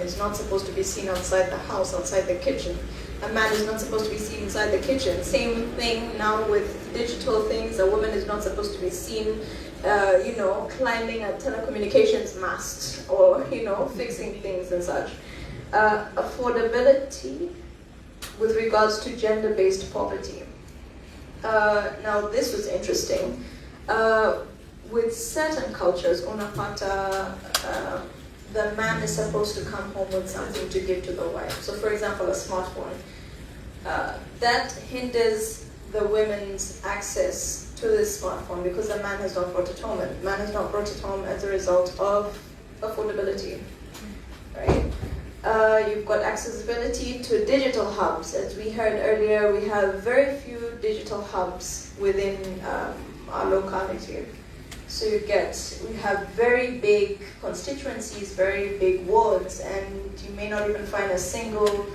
is not supposed to be seen outside the house, outside the kitchen. A man is not supposed to be seen inside the kitchen. Same thing now with digital things. A woman is not supposed to be seen, climbing a telecommunications mast or, fixing things and such. Affordability with regards to gender-based poverty. Now this was interesting. With certain cultures, unapata, the man is supposed to come home with something to give to the wife. So for example, a smartphone. That hinders the women's access to this smartphone because the man has not brought it home. And man has not brought it home as a result of affordability, right? You've got accessibility to digital hubs. As we heard earlier, we have very few digital hubs within our locality. So we have very big constituencies, very big wards, and you may not even find a single,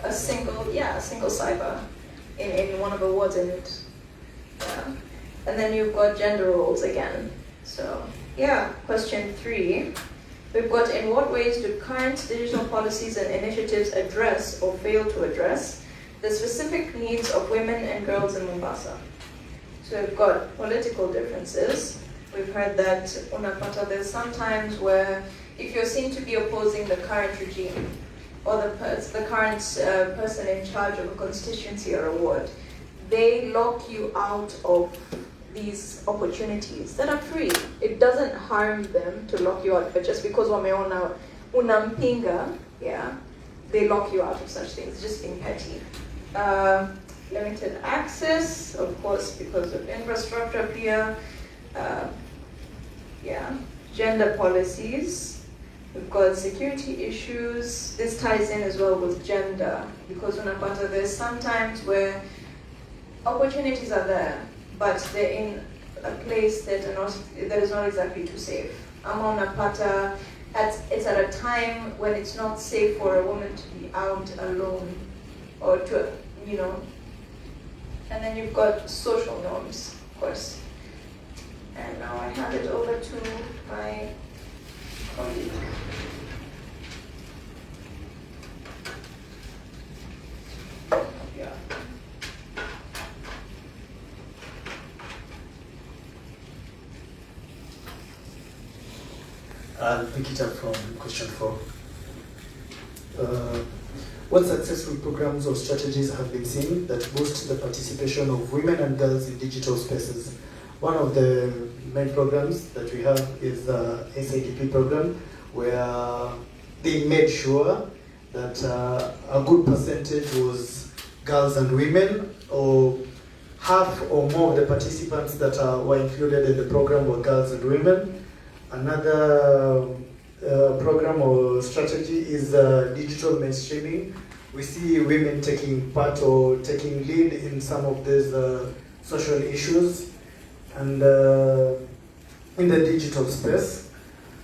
a single cyber in one of the wards in it. And then you've got gender roles again. So question 3. We've got, in what ways do current digital policies and initiatives address or fail to address the specific needs of women and girls in Mombasa? So we've got political differences. We've heard that unapata, there's some times where if you're seen to be opposing the current regime or the current person in charge of a constituency or a ward, they lock you out of these opportunities that are free. It doesn't harm them to lock you out, but just because wameona unampinga, they lock you out of such things, just being petty. Limited access, of course, because of infrastructure here. Gender policies. We've got security issues. This ties in as well with gender, because unapata, there's sometimes where opportunities are there, but they're in a place that is not exactly too safe. Unapata, it's at a time when it's not safe for a woman to be out alone, or to, And then you've got social norms, of course. And now I hand it over to my colleague. I'll pick it up from question 4. What successful programs or strategies have been seen that boost the participation of women and girls in digital spaces? One of the main programs that we have is the SADP program, where they made sure that a good percentage was girls and women, or half or more of the participants that were included in the program were girls and women. Another program or strategy is digital mainstreaming. We see women taking part or taking lead in some of these social issues, and in the digital space.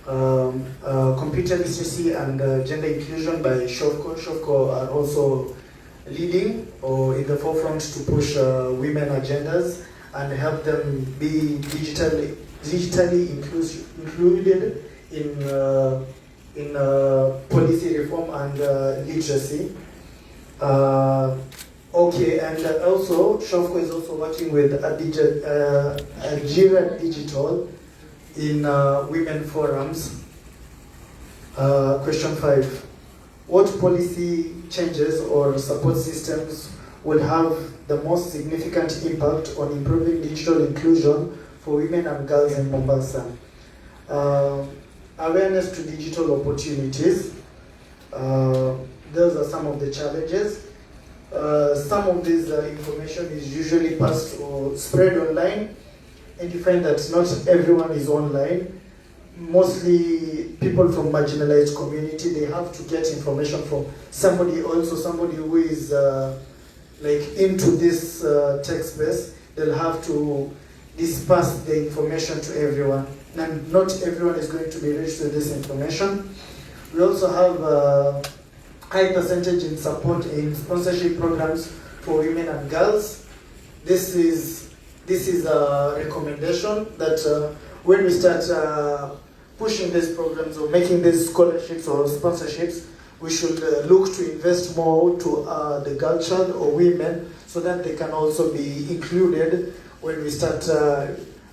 Computer literacy and gender inclusion by Shofco. Shofco are also leading or in the forefront to push women agendas and help them be digitally included in policy reform and literacy. And also Shofco is also working with Algeria Digital in women forums. Question 5. What policy changes or support systems will have the most significant impact on improving digital inclusion for women and girls in Mombasa? Awareness to digital opportunities. Those are some of the challenges. Some of this information is usually passed or spread online, and you find that not everyone is online. Mostly people from marginalized community, they have to get information from somebody who is into this tech space. They'll have to disperse the information to everyone, and not everyone is going to be reached with this information. We also have a high percentage in support in sponsorship programs for women and girls. This is a recommendation that when we start pushing these programs or making these scholarships or sponsorships, we should look to invest more to the girl child or women so that they can also be included when we start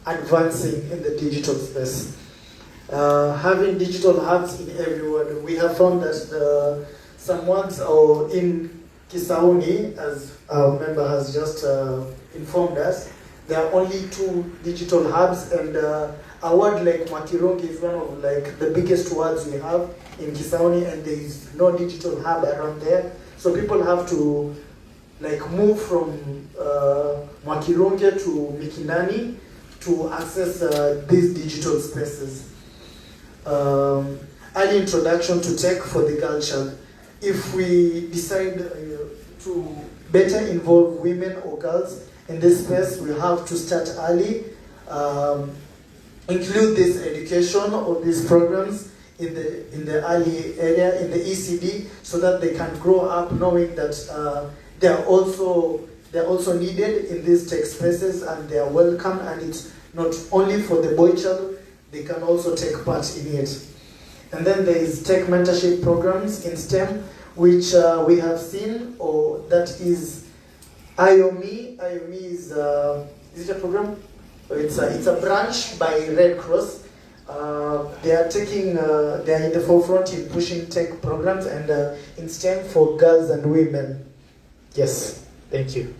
advancing in the digital space. Having digital hubs in everyone, we have found that someone or in Kisauni, as our member has just informed us, there are only 2 digital hubs, and a word like Makirongi is one of like the biggest words we have in Kisauni, and there is no digital hub around there. So people have to like move from Makirongi to Mikinani to access these digital spaces. Early introduction to tech for the girl child. If we decide to better involve women or girls in this space, we have to start early, include this education or these programs in the early area, in the ECD, so that they can grow up knowing that they are also needed in these tech spaces, and they are welcome, and it's not only for the boy child, they can also take part in it. And then there is tech mentorship programs in STEM, which we have seen, or that is IOME. IOME is it a program? It's a branch by Red Cross. They are in the forefront in pushing tech programs and in STEM for girls and women. Yes, thank you.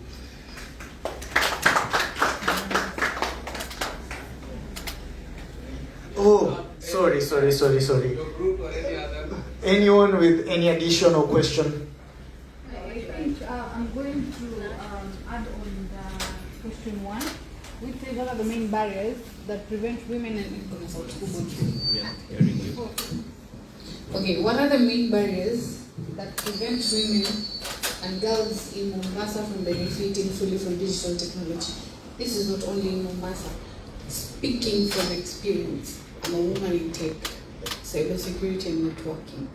Oh, sorry. Your group or any other? Anyone with any additional question? I think I'm going to add on the question 1, which says what are the main barriers that prevent women and Okay, what are the main barriers that prevent women and girls in Mombasa from benefiting fully from digital technology? This is not only in Mombasa. Speaking from experience, I'm a woman in tech, cybersecurity and networking.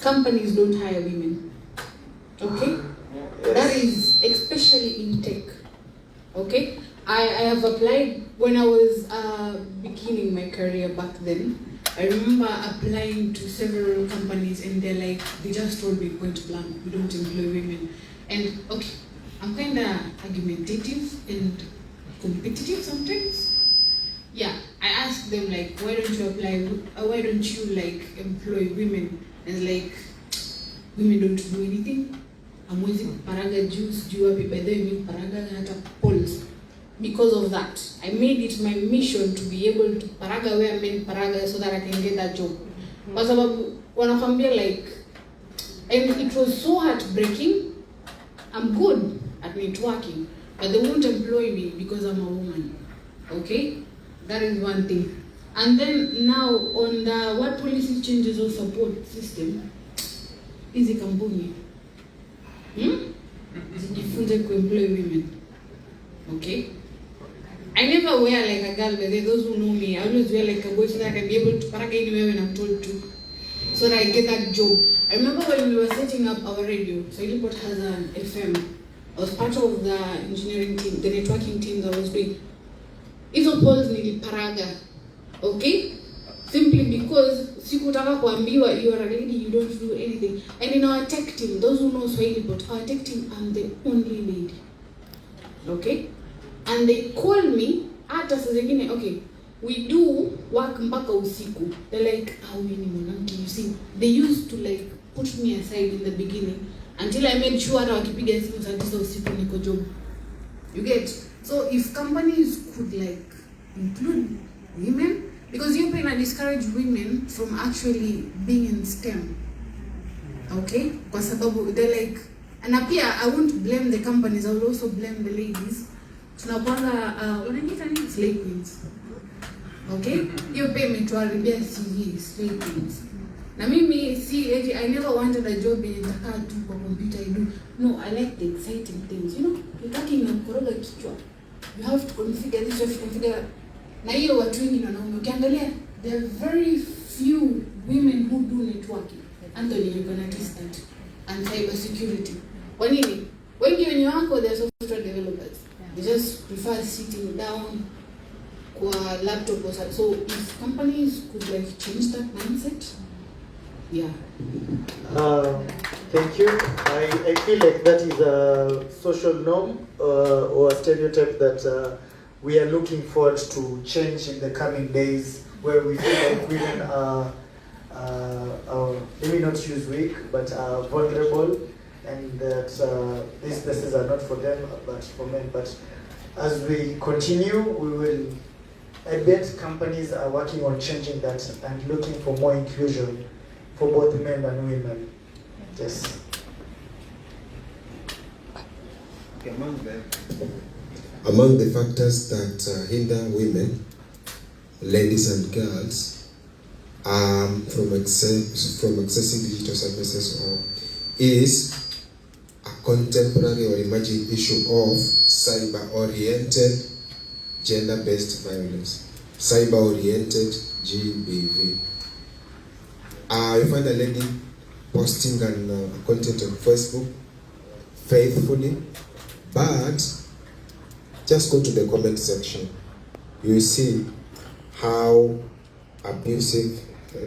Companies don't hire women, okay? Yes. That is especially in tech, okay? I have applied when I was beginning my career back then. I remember applying to several companies and they just told me point blank, we don't employ women. And okay, I'm kind of argumentative and competitive sometimes. Yeah, I asked them why don't you apply, why don't you employ women? And women don't do anything. I'm waiting paraga juice, by the way, paraga hata polls. Because of that, I made it my mission to be able to paraga where men paraga so that I can get that job. Kwa sababu wanakwambia and it was so heartbreaking. I'm good at networking, but they won't employ me because I'm a woman. Okay? That is one thing. And then now on the what policy changes or support system, easy kampuni. Zijifunze kuemploy women. Okay? I never wear like a girl, but those who know me, I always wear like a boy so that I can be able to parag anywhere when I'm told to. So that I get that job. I remember when we were setting up our radio, so Iliport has an FM. I was part of the engineering team, the networking team that was doing. Hizo polls niliparaga. Okay? Simply because sikutaka kuambiwa you are a lady, you don't do anything. And in our tech team, those who know Swahili, but our tech team, I'm the only lady. Okay? And they call me, hata saa zingine, okay, we do work mpaka usiku. They're like, we ni mwanamke, you see. They used to put me aside in the beginning until I made sure hata wakipiga simu saa 9 usiku niko job. You get? So if companies could include women, because you're going to discourage women from actually being in STEM. Okay? Kwa sababu they're and apia I won't blame the companies, I will also blame the ladies. Tunapanga unaita nini slay queens. Okay? Hiyo pay imetuharibia CV slay queens. Na mimi I never wanted a job in nitakaa tu kwa computer I do. No, I like the exciting things. You know, ukitaka inakoroga kichwa. You have to configure this, you have to configure. Na hiyo watu wengi wanaume ukiangalia, there are very few women who do networking. Anthony, you can attest that. And cyber security. Kwa nini? Wengi wenye wako they are software developers. They just prefer sitting down, kwa laptop or something. So if companies could like change that mindset, yeah. Thank you. I feel like that is a social norm or a stereotype that we are looking forward to change in the coming days, where we feel like women are maybe not use weak, but are vulnerable, and that these spaces are not for them, but for men. But as we continue, we will, I bet companies are working on changing that and looking for more inclusion for both men and women. Yes. Among the factors that hinder women, ladies and girls, from accessing digital services is a contemporary or emerging issue of cyber-oriented gender-based violence, cyber-oriented GBV. You find a lady posting content on Facebook faithfully, but just go to the comment section. You will see how abusive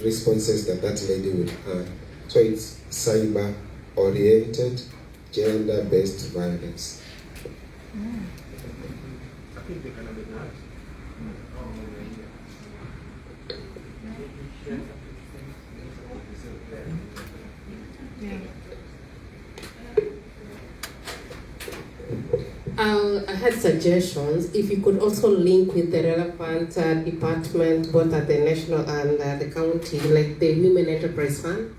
responses that lady would have. So it's cyber-oriented, gender-based violence. I had suggestions. If you could also link with the relevant department, both at the national and the county, like the Women Enterprise Fund,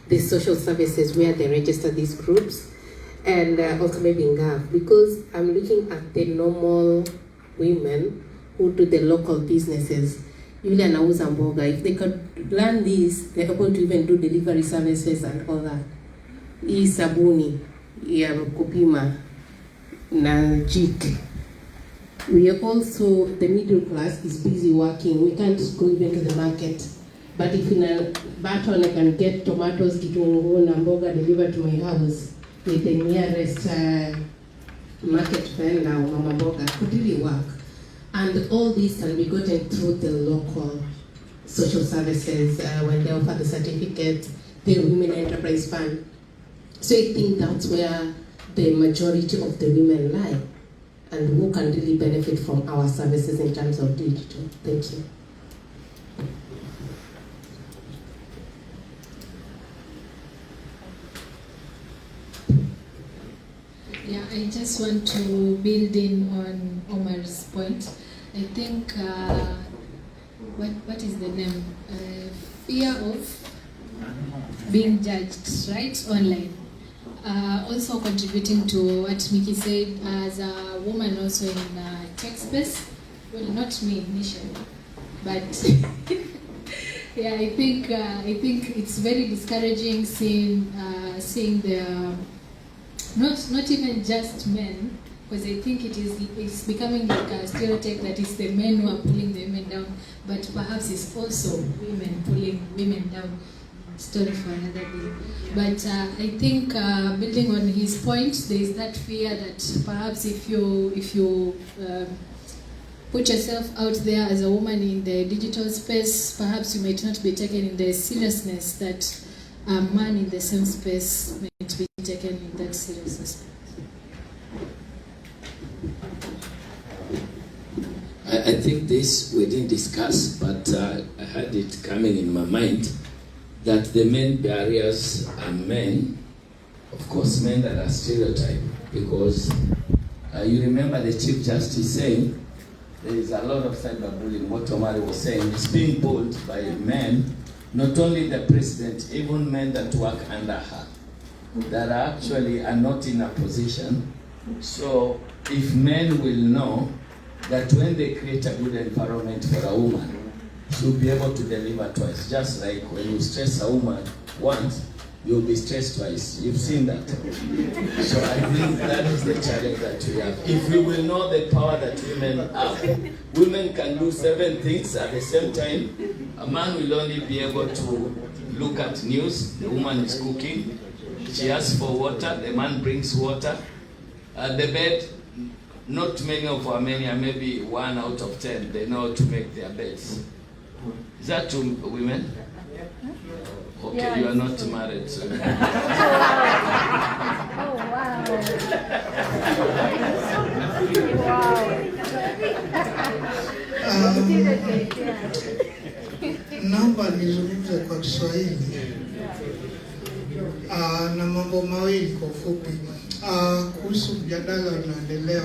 the social services where they register these groups, and also maybe NGAF, because I'm looking at the normal women who do the local businesses. Yule anauza mboga. If they could learn this, they're able to even do delivery services and all that. Hii sabuni ya kupima na jik. We are also, the middle class is busy working. We can't go even to the market. But if in a button I can get tomatoes, kitunguu na mboga delivered to my house with the nearest market vendor or mama mboga, could really work. And all this can be gotten through the local social services when they offer the certificate, the Women Enterprise Fund. So I think that's where the majority of the women lie, and who can really benefit from our services in terms of digital. Thank you. Yeah, I just want to build in on Omar's point. I think, what is the name? Fear of being judged, right, online. Also contributing to what Miki said, as a woman also in tech space. Well, not me initially, but yeah, I think it's very discouraging seeing the not even just men, because I think it's becoming like a stereotype that it's the men who are pulling the women down, but perhaps it's also women pulling women down. Story for another day. But I think building on his point, there is that fear that perhaps if you put yourself out there as a woman in the digital space, perhaps you might not be taken in the seriousness that a man in the same space might be taken in that seriousness. I think this we didn't discuss, but I had it coming in my mind that the main barriers are men, of course men that are stereotyped, because you remember the Chief Justice saying there is a lot of cyberbullying. What Omari was saying is being pulled by men, not only the president, even men that work under her, that actually are not in a position. So if men will know that when they create a good environment for a woman, she'll be able to deliver twice. Just like when you stress a woman once, you'll be stressed twice. You've seen that. So I think that is the challenge that we have. If we will know the power that women have, women can do 7 things at the same time. A man will only be able to look at news. The woman is cooking. She asks for water. The man brings water. The bed, not many of Armenia, maybe 1 out of 10, they know how to make their beds. Is that to women? Okay, Yeah, you are not married, so. Oh wow. Naomba nizungumze kwa Kiswahili na mambo mawili kwa ufupi kuhusu mjadala unaendelea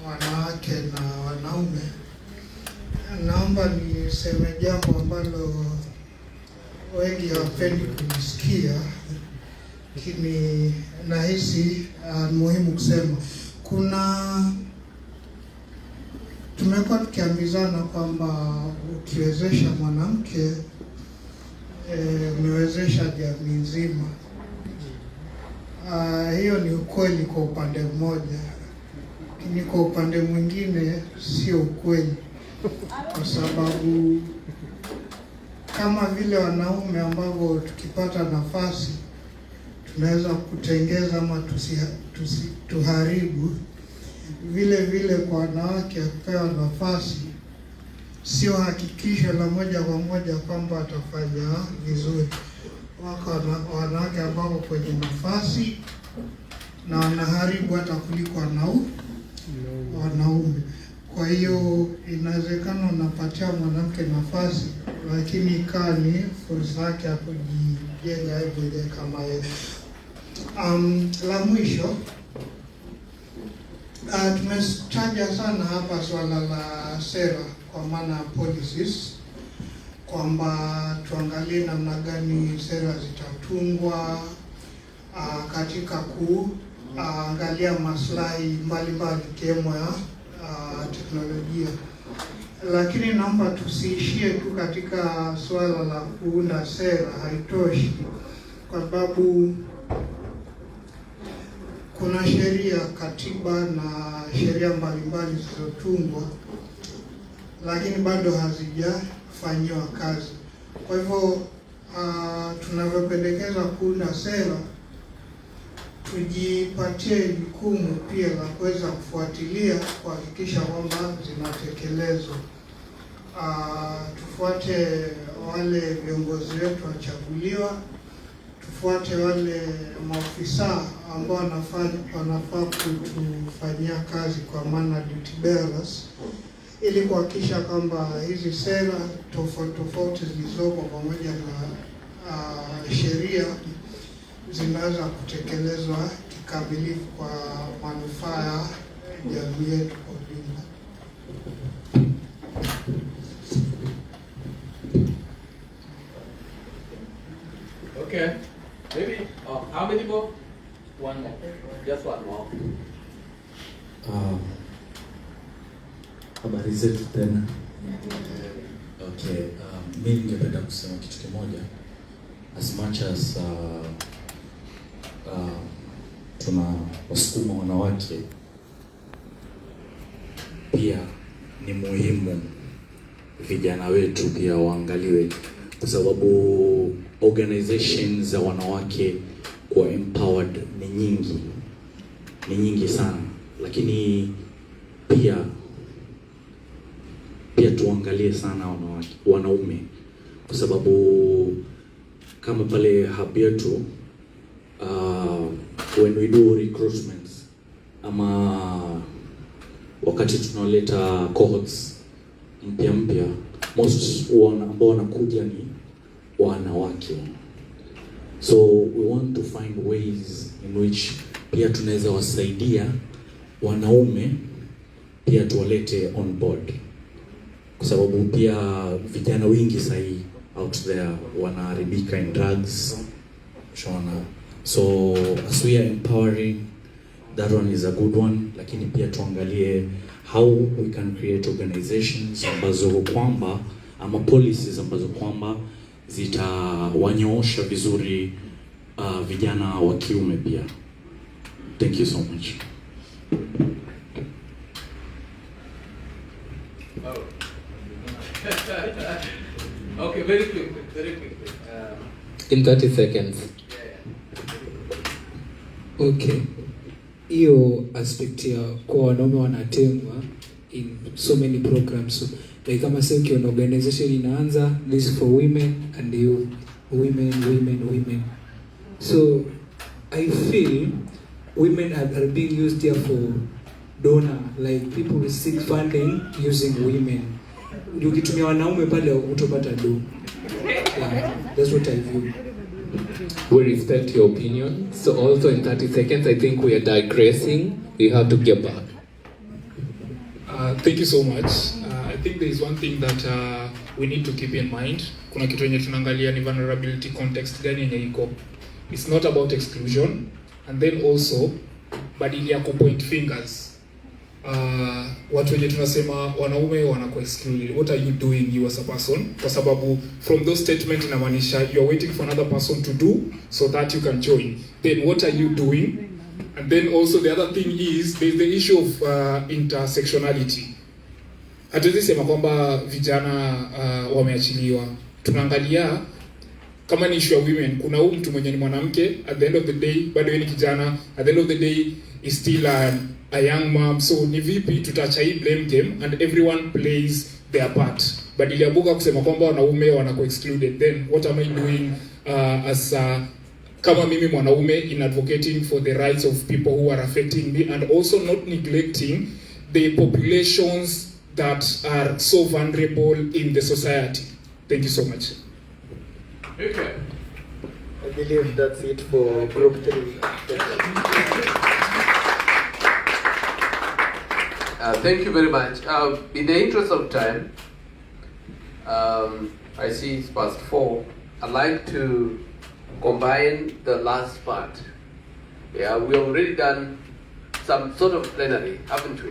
wanawake na wanaume. Naomba niseme jambo ambalo wengi hawapendi kunisikia, lakini nahisi muhimu kusema. Tumekuwa tukiambizana kwamba ukiwezesha mwanamke umewezesha jamii nzima. Hiyo ni ukweli kwa upande mmoja, lakini kwa upande mwingine sio ukweli, kwa sababu kama vile wanaume ambavyo tukipata nafasi tunaweza kutengeza ama tuharibu, vile vile kwa wanawake kupewa nafasi sio hakikisho la moja kwa moja kwamba atafanya vizuri. Wako wanawake ambao kwenye nafasi na wanaharibu hata kuliko wanaume. Kwa hiyo inawezekana unapatia mwanamke nafasi, lakini ikawa ni fursa yake ya kujijenga yeye kama yeye. La mwisho, tumetaja sana hapa swala la sera, kwa maana policies, kwamba tuangalie namna gani sera zitatungwa katika kuangalia maslahi mbalimbali ikiwemo ya teknolojia. Lakini naomba tusiishie tu katika swala la kuunda sera, haitoshi, kwa sababu kuna sheria, katiba na sheria mbalimbali zilizotungwa, lakini bado hazijafanyiwa kazi. Kwa hivyo tunavyopendekeza kuunda sera, tujipatie jukumu pia la kuweza kufuatilia, kuhakikisha kwamba zinatekelezwa. Tufuate wale viongozi wetu wachaguliwa, tufuate wale maofisa ambao wanafaa kutufanyia kazi, kwa maana duty bearers, ili kuhakikisha kwamba hizi sera tofauti zilizopo pamoja na sheria zinaweza kutekelezwa kikamilifu kwa manufaa ya jamii yetu kwa ujumla. Okay, maybe how many more? One more, just one more. Habari zetu tena. Okay, mimi ningependa kusema kitu kimoja. As much as tuna wasukuma wanawake, pia ni muhimu vijana wetu pia waangaliwe, kwa sababu organizations za wanawake kuwa empowered ni nyingi sana, lakini pia tuangalie sana wanaume, kwa sababu kama pale hub yetu when we do recruitments ama wakati tunaleta cohorts mpya, most ambao wanakuja ni wanawake. So we want to find ways in which pia tunaweza wasaidia wanaume pia tuwalete on board, kwa sababu pia vijana wengi sahi out there wanaharibika in drugs, shona. So as we are empowering, that one is a good one, lakini pia tuangalie how we can create organizations ambazo kwamba ama policies ambazo kwamba zitawanyoosha vizuri vijana wa kiume pia. Thank you so much. Okay, very quick. In 30 seconds. Yeah. Okay. hiyo aspect ya kwa wanaume wanatengwa in so many programs. So, like kama sasa ukiona organization inaanza this is for women and you women. So I feel women are being used here for donor, like people seek funding using women. Ukitumia wanaume pale utapata do. Yeah, that's what I view. We respect your opinion. So also in 30 seconds, I think we are digressing. We have to get back. Thank you so much. I think there is one thing that we need to keep in mind. Kuna kitu yenye tunaangalia ni vulnerability context gani yenye iko. It's not about exclusion, and then also badili ya point fingers. Watu wenye tunasema wanaume wanakuwa excluded. What are you doing you as a person? Kwa sababu from those statement inamaanisha you are waiting for another person to do so that you can join. Then what are you doing? And then also the other thing is there's the issue of intersectionality. Hatuwezi sema kwamba vijana wameachiliwa. Tunaangalia kama ni issue ya women, kuna huyu mtu mwenye ni mwanamke, at the end of the day bado yeye ni kijana, at the end of the day is still a young mom. So ni vipi tutaacha hii blame game and everyone plays their part. Badala ya buka kusema kwamba wanaume wanakuwa excluded, then what am I doing as kama mimi mwanaume in advocating for the rights of people who are affecting me, and also not neglecting the populations that are so vulnerable in the society. Thank you so much. Okay. I believe that's it for group 3. Thank you very much. In the interest of time, I see it's past 4. I'd like to combine the last part. Yeah, we have already done some sort of plenary, haven't we?